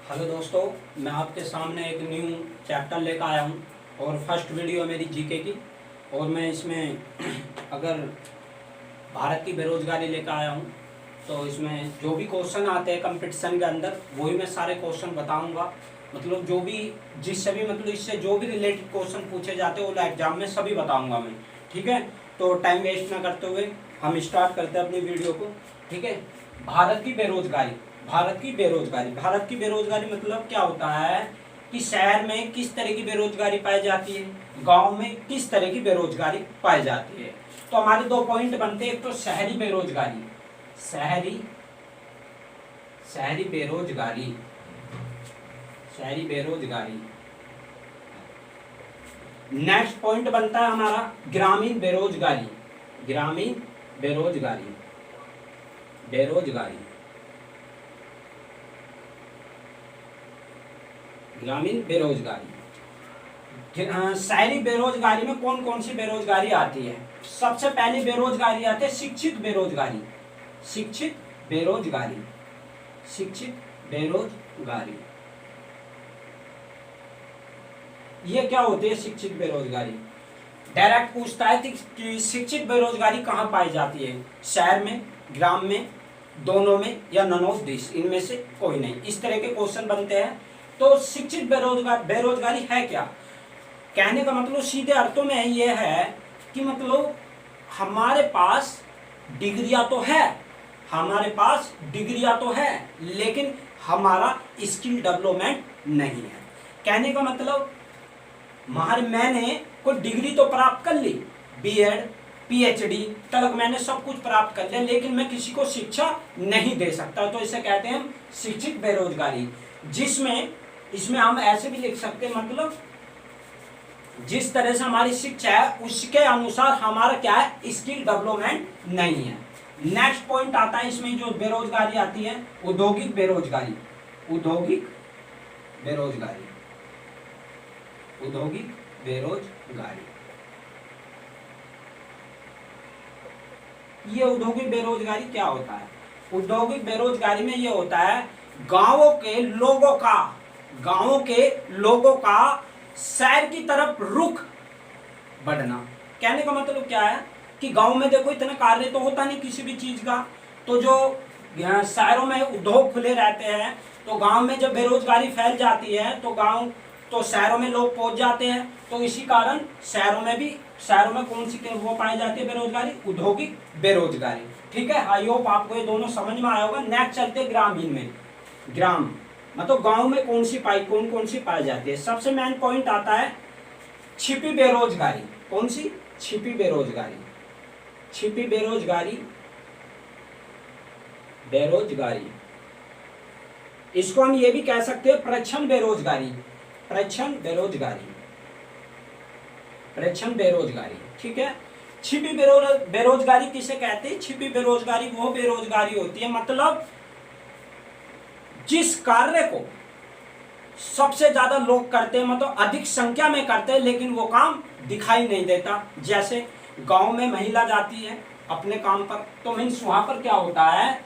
Hello दोस्तों, मैं आपके सामने एक न्यू चैप्टर लेकर आया हूँ और फर्स्ट वीडियो मेरी जीके की। और मैं इसमें अगर भारत की बेरोजगारी लेकर आया हूँ तो इसमें जो भी क्वेश्चन आते हैं कंपटीशन के अंदर वही मैं सारे क्वेश्चन बताऊँगा। मतलब जो भी जिससे भी मतलब इससे जो भी रिलेटेड क्वेश्चन पूछे जाते हैं वो एग्जाम में सभी बताऊँगा मैं। ठीक है, तो टाइम वेस्ट ना करते हुए हम स्टार्ट करते हैं अपनी वीडियो को। ठीक है, भारत की बेरोजगारी। भारत की बेरोजगारी मतलब क्या होता है कि शहर में किस तरह की बेरोजगारी पाई जाती है, गांव में किस तरह की बेरोजगारी पाई जाती है। तो हमारे दो पॉइंट बनते हैं, एक तो शहरी बेरोजगारी, शहरी बेरोजगारी। नेक्स्ट पॉइंट बनता है हमारा ग्रामीण बेरोजगारी। ग्रामीण बेरोजगारी शहरी बेरोजगारी में कौन कौन सी बेरोजगारी आती है? सबसे पहली बेरोजगारी आती है शिक्षित बेरोजगारी। ये क्या होती है शिक्षित बेरोजगारी? डायरेक्ट पूछता है कि शिक्षित बेरोजगारी कहाँ पाई जाती है, शहर में, ग्राम में, दोनों में, या नन ऑफ दिस, इनमें से कोई नहीं। इस तरह के क्वेश्चन बनते हैं। तो शिक्षित बेरोजगारी है क्या? कहने का मतलब सीधे अर्थों में ये है कि मतलब हमारे पास डिग्रियां तो है लेकिन हमारा स्किल डेवलपमेंट नहीं है। कहने का मतलब मैंने कोई डिग्री तो प्राप्त कर ली, बीएड पीएचडी तक मैंने सब कुछ प्राप्त कर लिया, लेकिन मैं किसी को शिक्षा नहीं दे सकता। तो इसे कहते हैं शिक्षित बेरोजगारी। जिसमें इसमें हम ऐसे भी लिख सकते हैं, मतलब जिस तरह से हमारी शिक्षा है उसके अनुसार हमारा क्या है, स्किल डेवलपमेंट नहीं है। नेक्स्ट पॉइंट आता है इसमें जो बेरोजगारी आती है, औद्योगिक बेरोजगारी। ये औद्योगिक बेरोजगारी क्या होता है? औद्योगिक बेरोजगारी में ये होता है गांवों के लोगों का शहर की तरफ रुख बढ़ना। कहने का मतलब क्या है कि गांव में देखो इतना कार्य तो होता नहीं किसी भी चीज का, तो जो शहरों में उद्योग खुले रहते हैं, तो गांव में जब बेरोजगारी फैल जाती है तो शहरों में लोग पहुंच जाते हैं। तो इसी कारण शहरों में कौन सी वो पाई जाती है बेरोजगारी? औद्योगिक बेरोजगारी। ठीक है, आई होप आपको ये दोनों समझ में आया होगा। नेक्स्ट चलते ग्रामीण में। ग्राम मतलब गांव में कौन कौन सी पाई जाती है? सबसे मेन पॉइंट आता है छिपी बेरोजगारी। कौन सी? छिपी बेरोजगारी। इसको हम ये भी कह सकते हैं प्रच्छन्न बेरोजगारी। ठीक है, छिपी बेरोजगारी किसे कहते हैं? छिपी बेरोजगारी वो बेरोजगारी होती है मतलब जिस कार्य को सबसे ज्यादा लोग करते हैं, मतलब अधिक संख्या में करते हैं, लेकिन वो काम दिखाई नहीं देता। जैसे गांव में महिला जाती है अपने काम पर, तो मीन्स वहां पर क्या होता है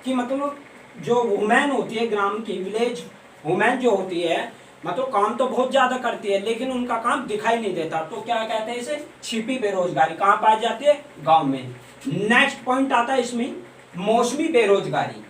कि मतलब जो वुमेन होती है, ग्राम की विलेज वुमेन जो होती है, मतलब काम तो बहुत ज्यादा करती है लेकिन उनका काम दिखाई नहीं देता। तो क्या कहते हैं इसे? छिपी बेरोजगारी। कहाँ पाई जाती है? गांव में। नेक्स्ट पॉइंट आता है इसमें मौसमी बेरोजगारी।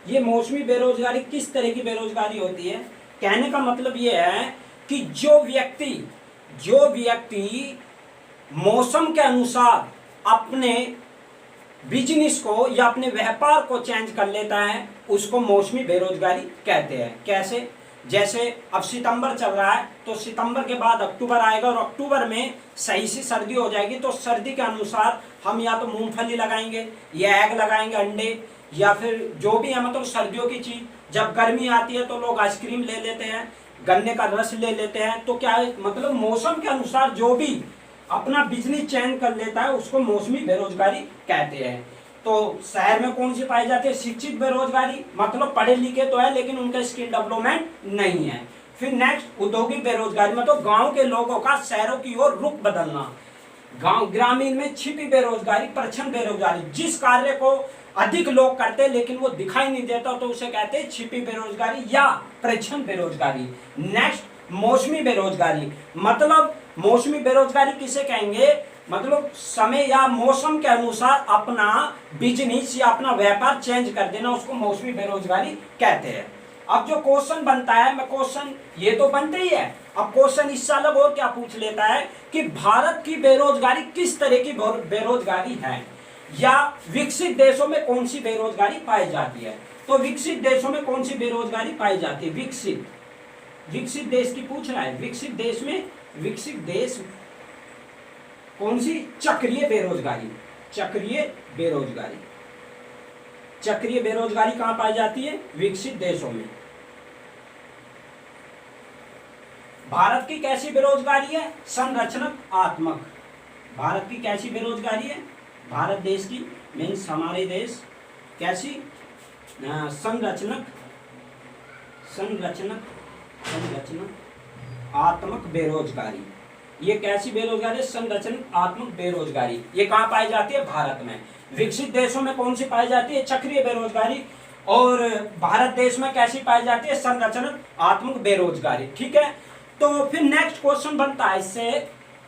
ये मौसमी बेरोजगारी किस तरह की बेरोजगारी होती है? कहने का मतलब ये है कि जो व्यक्ति मौसम के अनुसार अपने बिजनेस को या अपने व्यापार को चेंज कर लेता है, उसको मौसमी बेरोजगारी कहते हैं। कैसे? जैसे अब सितंबर चल रहा है, तो सितंबर के बाद अक्टूबर आएगा और अक्टूबर में सही से सर्दी हो जाएगी, तो सर्दी के अनुसार हम या तो मूंगफली लगाएंगे या एग लगाएंगे, अंडे, या फिर जो भी है मतलब सर्दियों की चीज। जब गर्मी आती है तो लोग आइसक्रीम ले लेते हैं, गन्ने का रस ले लेते हैं। तो क्या है मतलब मौसम के अनुसार जो भी अपना बिजनेस चेंज कर लेता है उसको मौसमी बेरोजगारी कहते हैं। तो शहर में कौन सी पाई जाती है? शिक्षित बेरोजगारी, मतलब पढ़े लिखे तो है लेकिन उनका स्किल डेवलपमेंट नहीं है। फिर नेक्स्ट औद्योगिक बेरोजगारी, मतलब गांव के लोगों का शहरों की ओर रुख बदलना। गांव ग्रामीण में छिपी बेरोजगारी, परछन बेरोजगारी, जिस कार्य को अधिक लोग करते हैं लेकिन वो दिखाई नहीं देता तो उसे कहते हैं छिपी बेरोजगारी या परछन बेरोजगारी। नेक्स्ट मौसमी बेरोजगारी, मतलब मौसमी बेरोजगारी किसे कहेंगे, मतलब समय या मौसम के अनुसार अपना बिजनेस या अपना व्यापार चेंज कर देना, उसको मौसमी बेरोजगारी कहते हैं। अब जो क्वेश्चन बनता है, मैं क्वेश्चन ये तो बनते ही है, अब क्वेश्चन इससे अलग और क्या पूछ लेता है कि भारत की बेरोजगारी किस तरह की बेरोजगारी है, या विकसित देशों में कौन सी बेरोजगारी पाई जाती है। तो विकसित देशों में कौन सी बेरोजगारी पाई जाती है, विकसित देश की पूछ रहा है। विकसित देश कौन सी, चक्रीय बेरोजगारी, चक्रीय बेरोजगारी कहां पाई जाती है, विकसित देशों में। भारत की कैसी बेरोजगारी है, संरचनात्मक। भारत की कैसी बेरोजगारी है, भारत देश की मीन्स हमारे देश कैसी, संरचनात्मक बेरोजगारी। ये कैसी बेरोजगारी है, संरचनात्मक बेरोजगारी। ये कहाँ पाई जाती है, भारत में। विकसित देशों में कौन सी पाई जाती है, चक्रीय बेरोजगारी, और भारत देश में कैसी पाई जाती है, संरचनात्मक बेरोजगारी। ठीक है, तो फिर नेक्स्ट क्वेश्चन बनता है इससे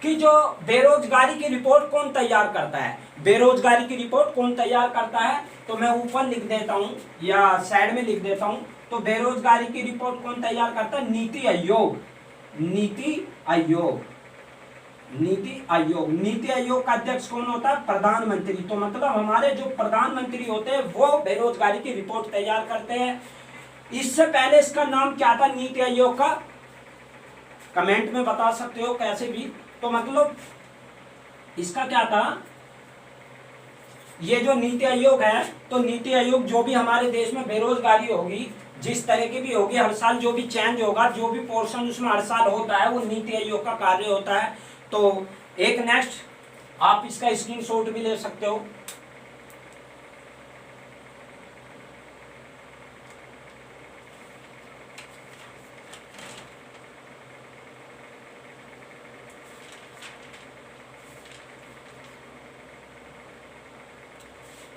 कि जो बेरोजगारी की रिपोर्ट कौन तैयार करता है, बेरोजगारी की रिपोर्ट कौन तैयार करता है। तो मैं ऊपर लिख देता हूं या साइड में लिख देता हूं। तो बेरोजगारी की रिपोर्ट कौन तैयार करता है, नीति आयोग। नीति आयोग का अध्यक्ष कौन होता है, प्रधानमंत्री। तो मतलब हमारे जो प्रधानमंत्री होते हैं वो बेरोजगारी की रिपोर्ट तैयार करते हैं। इससे पहले इसका नाम क्या था नीति आयोग का, कमेंट में बता सकते हो कैसे भी। तो मतलब इसका क्या था, ये जो नीति आयोग है, तो नीति आयोग जो भी हमारे देश में बेरोजगारी होगी, जिस तरह की भी होगी, हर साल जो भी चेंज होगा, जो भी पोर्शन उसमें हर साल होता है, वो नीति आयोग का कार्य होता है। तो एक नेक्स्ट आप इसका स्क्रीनशॉट भी ले सकते हो।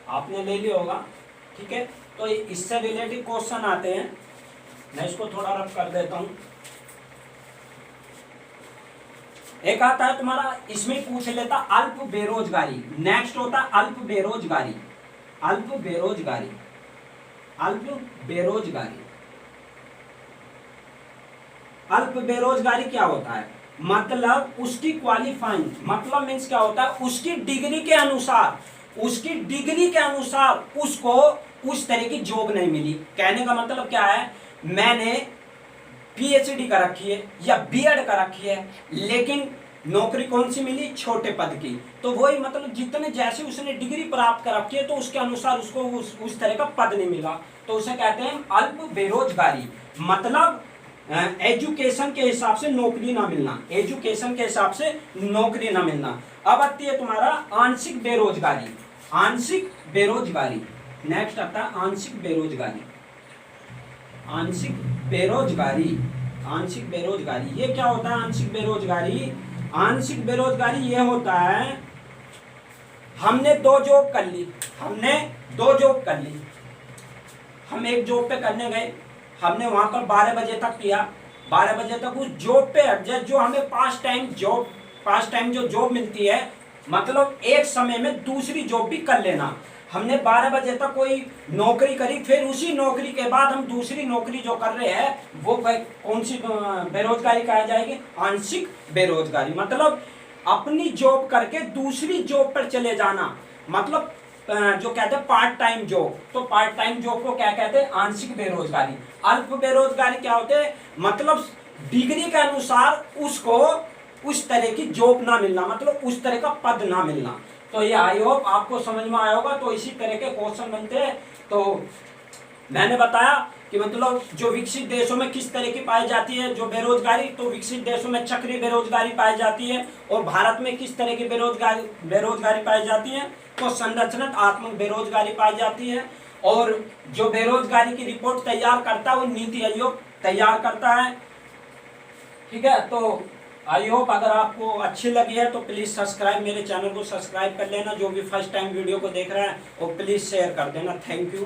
आपने ले लिया होगा, ठीक है। तो इससे रिलेटेड क्वेश्चन आते हैं, मैं इसको थोड़ा रफ कर देता हूं। एक आता है तुम्हारा, इसमें पूछ लेता अल्प बेरोजगारी। नेक्स्ट होता अल्प बेरोजगारी। अल्प बेरोजगारी क्या होता है, मतलब उसकी क्वालिफाइंग, मतलब मीन्स क्या होता है, उसकी डिग्री के अनुसार उसको उस तरह की जॉब नहीं मिली। कहने का मतलब क्या है, मैंने पीएचडी कर रखी है या बीएड कर रखी है, लेकिन नौकरी कौन सी मिली, छोटे पद की। तो वही मतलब जितने जैसे उसने डिग्री प्राप्त कर रखी है तो उसके अनुसार उसको उस तरह का पद नहीं मिला, तो उसे कहते हैं अल्प बेरोजगारी। मतलब एजुकेशन के हिसाब से नौकरी ना मिलना, अब आती है तुम्हारा आंशिक बेरोजगारी। नेक्स्ट आता है आंशिक बेरोजगारी। ये क्या होता है आंशिक बेरोजगारी? ये होता है, हमने दो जॉब कर ली, हम एक जॉब पे करने गए, हमने वहां पर 12 बजे तक किया, 12 बजे तक उस जॉब पे एडजस्ट, जो हमें पास टाइम जो जॉब मिलती है, मतलब एक समय में दूसरी जॉब भी कर लेना। हमने 12 बजे तक कोई नौकरी करी, फिर उसी नौकरी के बाद हम दूसरी नौकरी जो कर रहे हैं वो कौन सी बेरोजगारी कहा जाएगी, आंशिक बेरोजगारी। मतलब अपनी जॉब करके दूसरी जॉब पर चले जाना, मतलब जो कहते हैं पार्ट टाइम जॉब, तो पार्ट टाइम जॉब को क्या कहते हैं, आंशिक बेरोजगारी। अल्प बेरोजगारी क्या होते हैं, मतलब डिग्री के अनुसार उसको उस तरह की जॉब ना मिलना, मतलब उस तरह का पद ना मिलना। तो ये आई होप आपको समझ में आया होगा। तो इसी तरह के क्वेश्चन बनते हैं। तो मैंने बताया कि मतलब जो विकसित देशों में किस तरह की पाई जाती है जो बेरोजगारी, तो विकसित देशों में चक्रीय बेरोजगारी पाई जाती है, और भारत में किस तरह की बेरोजगारी पाई जाती है, तो संरचनात्मक बेरोजगारी पाई जाती है। और जो बेरोजगारी की रिपोर्ट तैयार करता है वो नीति आयोग तैयार करता है, ठीक है। तो आई होप अगर आपको अच्छी लगी है तो प्लीज़ सब्सक्राइब, मेरे चैनल को सब्सक्राइब कर लेना। जो भी फर्स्ट टाइम वीडियो को देख रहा है वो प्लीज़ शेयर कर देना। Thank you.